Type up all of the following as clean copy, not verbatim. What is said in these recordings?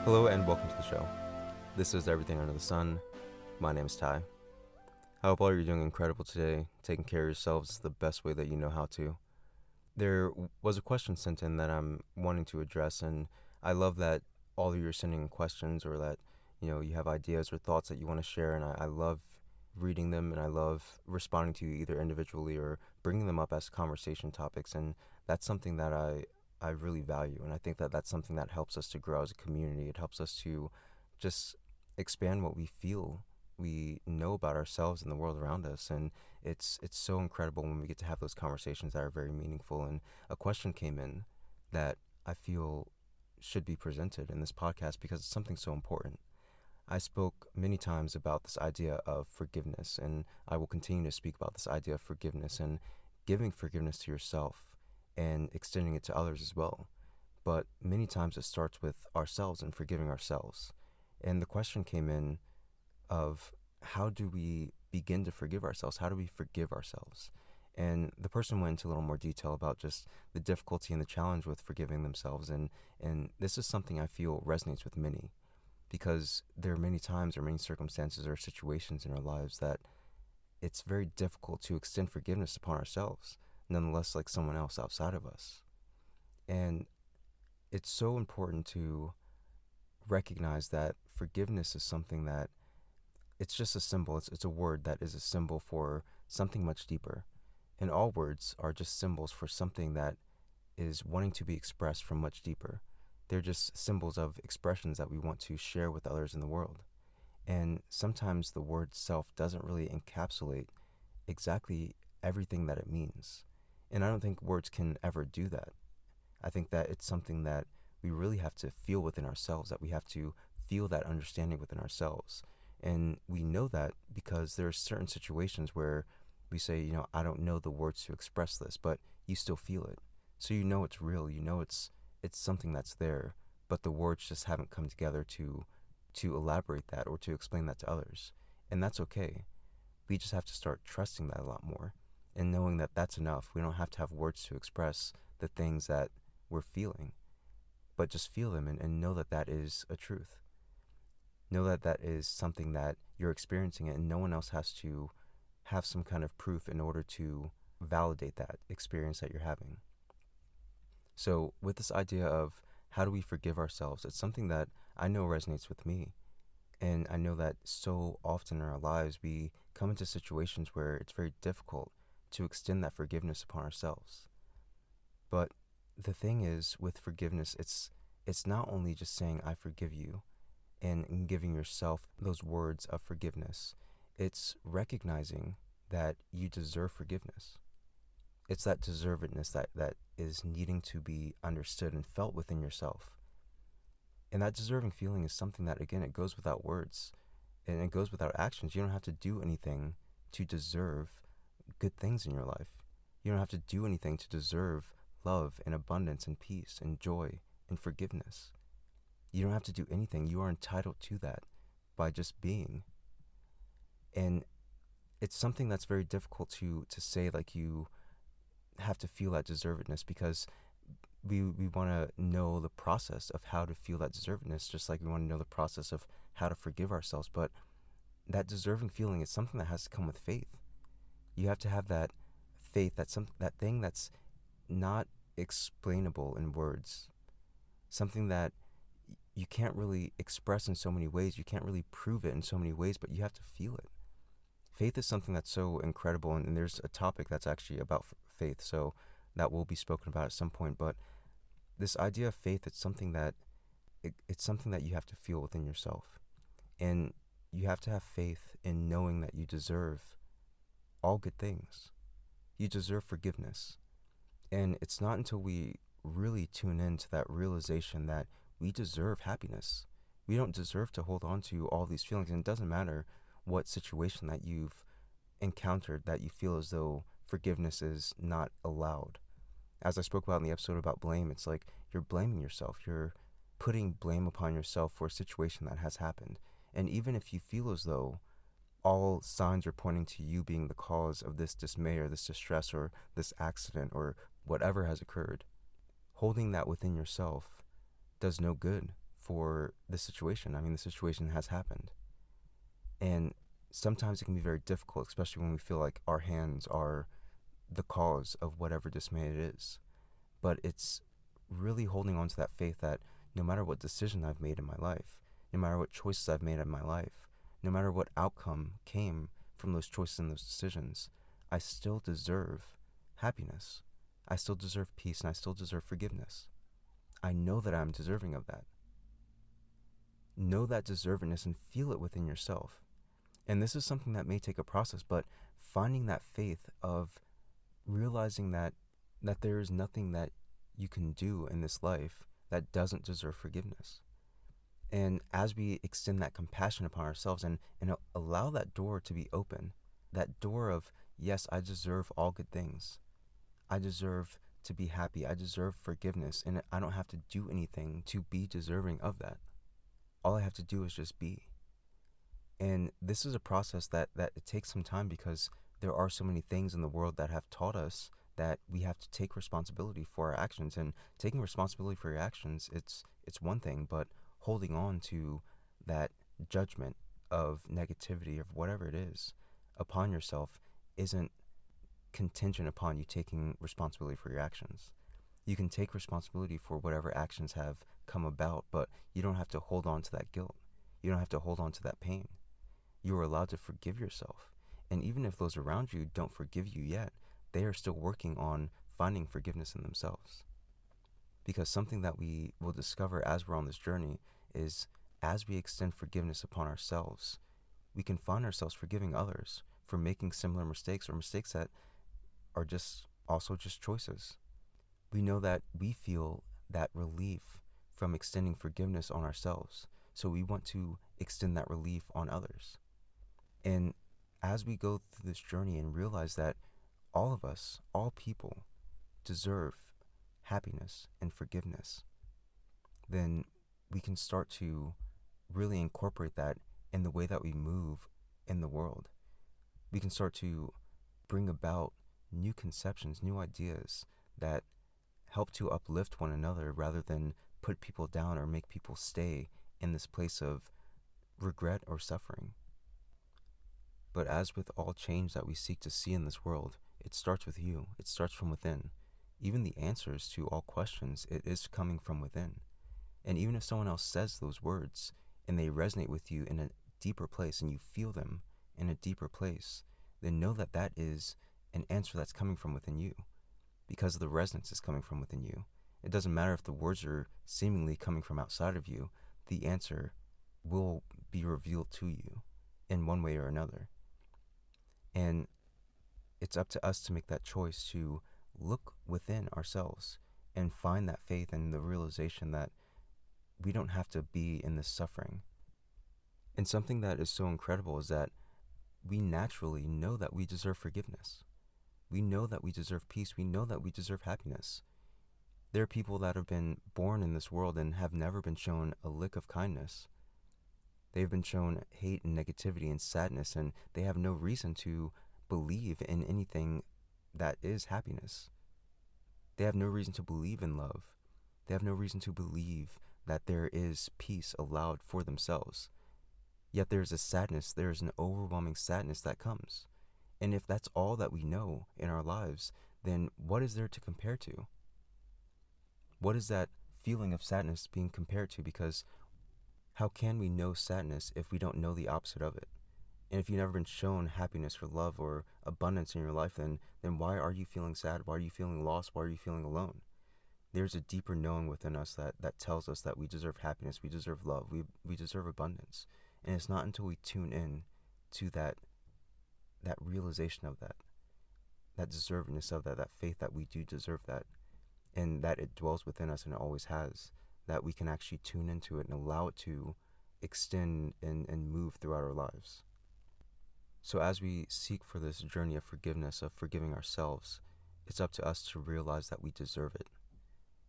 Hello and welcome to the show. This is Everything Under the Sun. My name is Ty. I hope all you're doing incredible today, taking care of yourselves the best way that you know how to. There was a question sent in that I'm wanting to address, and I love that all of you are sending in questions or that you have ideas or thoughts that you want to share, and I love reading them and I love responding to you either individually or bringing them up as conversation topics, and that's something that I really value, and I think that that's something that helps us to grow as a community. It helps us to just expand what we feel we know about ourselves and the world around us, and it's so incredible when we get to have those conversations that are very meaningful. And a question came in that I feel should be presented in this podcast because it's something so important. I spoke many times about this idea of forgiveness, and I will continue to speak about this idea of forgiveness and giving forgiveness to yourself and extending it to others as well. But many times it starts with ourselves and forgiving ourselves. And the question came in of how do we begin to forgive ourselves? How do we forgive ourselves? And the person went into a little more detail about just the difficulty and the challenge with forgiving themselves. And this is something I feel resonates with many because there are many times or many circumstances or situations in our lives that it's very difficult to extend forgiveness upon ourselves, nonetheless like someone else outside of us. And it's so important to recognize that forgiveness is something that it's just a symbol. It's a word that is a symbol for something much deeper. And all words are just symbols for something that is wanting to be expressed from much deeper. They're just symbols of expressions that we want to share with others in the world. And sometimes the word self doesn't really encapsulate exactly everything that it means. And I don't think words can ever do that. I think that it's something that we really have to feel within ourselves, that we have to feel that understanding within ourselves. And we know that because there are certain situations where we say, I don't know the words to express this, but you still feel it. So you know it's real, you know it's something that's there, but the words just haven't come together to elaborate that or to explain that to others. And that's okay. We just have to start trusting that a lot more and knowing that that's enough. We don't have to have words to express the things that we're feeling, but just feel them and know that that is a truth. Know that that is something that you're experiencing and no one else has to have some kind of proof in order to validate that experience that you're having. So with this idea of how do we forgive ourselves, it's something that I know resonates with me. And I know that so often in our lives, we come into situations where it's very difficult to extend that forgiveness upon ourselves. But the thing is, with forgiveness, it's not only just saying, I forgive you, and giving yourself those words of forgiveness. It's recognizing that you deserve forgiveness. It's that deservedness that is needing to be understood and felt within yourself. And that deserving feeling is something that, again, it goes without words and it goes without actions. You don't have to do anything to deserve good things in your life. You don't have to do anything to deserve love and abundance and peace and joy and forgiveness. You don't have to do anything. You are entitled to that by just being. And it's something that's very difficult to say, like you have to feel that deservedness because we want to know the process of how to feel that deservedness, just like we want to know the process of how to forgive ourselves. But that deserving feeling is something that has to come with faith. You have to have that faith, that thing that's not explainable in words, something that you can't really express in so many ways. You can't really prove it in so many ways, but you have to feel it. Faith is something that's so incredible, and there's a topic that's actually about faith, so that will be spoken about at some point. But this idea of faith, it's something that it's something that you have to feel within yourself, and you have to have faith in knowing that you deserve all good things. You deserve forgiveness, and it's not until we really tune into that realization that we deserve happiness. We don't deserve to hold on to all these feelings, and it doesn't matter what situation that you've encountered that you feel as though forgiveness is not allowed. As I spoke about in the episode about blame, it's like you're blaming yourself. You're putting blame upon yourself for a situation that has happened. And even if you feel as though all signs are pointing to you being the cause of this dismay or this distress or this accident or whatever has occurred, holding that within yourself does no good for the situation. I mean, the situation has happened. And sometimes it can be very difficult, especially when we feel like our hands are the cause of whatever dismay it is. But it's really holding on to that faith that no matter what decision I've made in my life, no matter what choices I've made in my life, no matter what outcome came from those choices and those decisions, I still deserve happiness. I still deserve peace, and I still deserve forgiveness. I know that I'm deserving of that. Know that deservedness and feel it within yourself. And this is something that may take a process, but finding that faith of realizing that there is nothing that you can do in this life that doesn't deserve forgiveness. And as we extend that compassion upon ourselves and allow that door to be open, that door of, yes, I deserve all good things. I deserve to be happy. I deserve forgiveness. And I don't have to do anything to be deserving of that. All I have to do is just be. And this is a process that it takes some time, because there are so many things in the world that have taught us that we have to take responsibility for our actions. And taking responsibility for your actions, it's one thing, but holding on to that judgment of negativity, of whatever it is, upon yourself isn't contingent upon you taking responsibility for your actions. You can take responsibility for whatever actions have come about, but you don't have to hold on to that guilt. You don't have to hold on to that pain. You are allowed to forgive yourself. And even if those around you don't forgive you yet, they are still working on finding forgiveness in themselves. Because something that we will discover as we're on this journey is, as we extend forgiveness upon ourselves, we can find ourselves forgiving others for making similar mistakes, or mistakes that are just choices. We know that we feel that relief from extending forgiveness on ourselves, so we want to extend that relief on others. And as we go through this journey and realize that all of us, all people, deserve happiness and forgiveness, then we can start to really incorporate that in the way that we move in the world. We can start to bring about new conceptions, new ideas that help to uplift one another rather than put people down or make people stay in this place of regret or suffering. But as with all change that we seek to see in this world, it starts with you. It starts from within. Even the answers to all questions, it is coming from within. And even if someone else says those words and they resonate with you in a deeper place, and you feel them in a deeper place, then know that that is an answer that's coming from within you, because the resonance is coming from within you. It doesn't matter if the words are seemingly coming from outside of you, the answer will be revealed to you in one way or another. And it's up to us to make that choice to look within ourselves and find that faith and the realization that we don't have to be in this suffering. And something that is so incredible is that we naturally know that we deserve forgiveness. We know that we deserve peace. We know that we deserve happiness. There are people that have been born in this world and have never been shown a lick of kindness. They've been shown hate and negativity and sadness, and they have no reason to believe in anything that is happiness. They have no reason to believe in love. They have no reason to believe that there is peace allowed for themselves. Yet there is a sadness, there is an overwhelming sadness that comes. And if that's all that we know in our lives, then what is there to compare to? What is that feeling of sadness being compared to? Because how can we know sadness if we don't know the opposite of it? And if you've never been shown happiness or love or abundance in your life, then why are you feeling sad? Why are you feeling lost? Why are you feeling alone? There's a deeper knowing within us that tells us that we deserve happiness, we deserve love, we deserve abundance. And it's not until we tune in to that realization of that deservedness of that faith that we do deserve that, and that it dwells within us and it always has, that we can actually tune into it and allow it to extend and move throughout our lives. So as we seek for this journey of forgiveness, of forgiving ourselves, it's up to us to realize that we deserve it.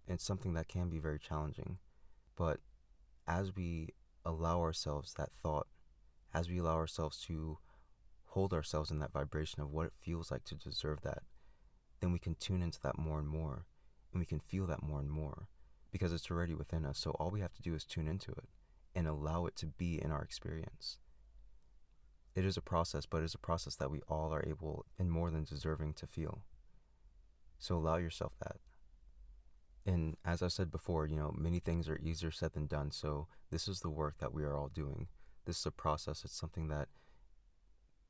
And it's something that can be very challenging. But as we allow ourselves that thought, as we allow ourselves to hold ourselves in that vibration of what it feels like to deserve that, then we can tune into that more and more, and we can feel that more and more. because it's already within us. So all we have to do is tune into it and allow it to be in our experience. It is a process, but it is a process that we all are able and more than deserving to feel. So allow yourself that. And as I said before, many things are easier said than done. So this is the work that we are all doing. This is a process. It's something that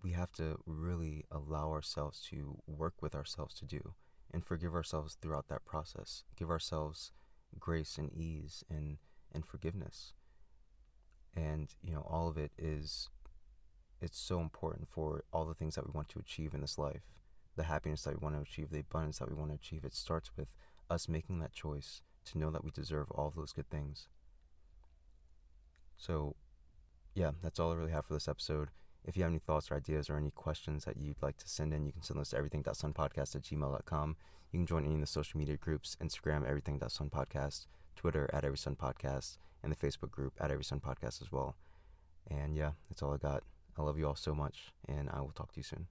we have to really allow ourselves to work with ourselves to do and forgive ourselves throughout that process. Give ourselves grace and ease and forgiveness. And, all of it's so important for all the things that we want to achieve in this life, the happiness that we want to achieve, the abundance that we want to achieve. It starts with us making that choice to know that we deserve all of those good things. So, yeah, that's all I really have for this episode. If you have any thoughts or ideas or any questions that you'd like to send in, you can send those to everything.sunpodcast@gmail.com. You can join any of the social media groups: Instagram, everything.sunpodcast, Twitter, @everysunpodcast, and the Facebook group, @everysunpodcast as well. And yeah, that's all I got. I love you all so much, and I will talk to you soon.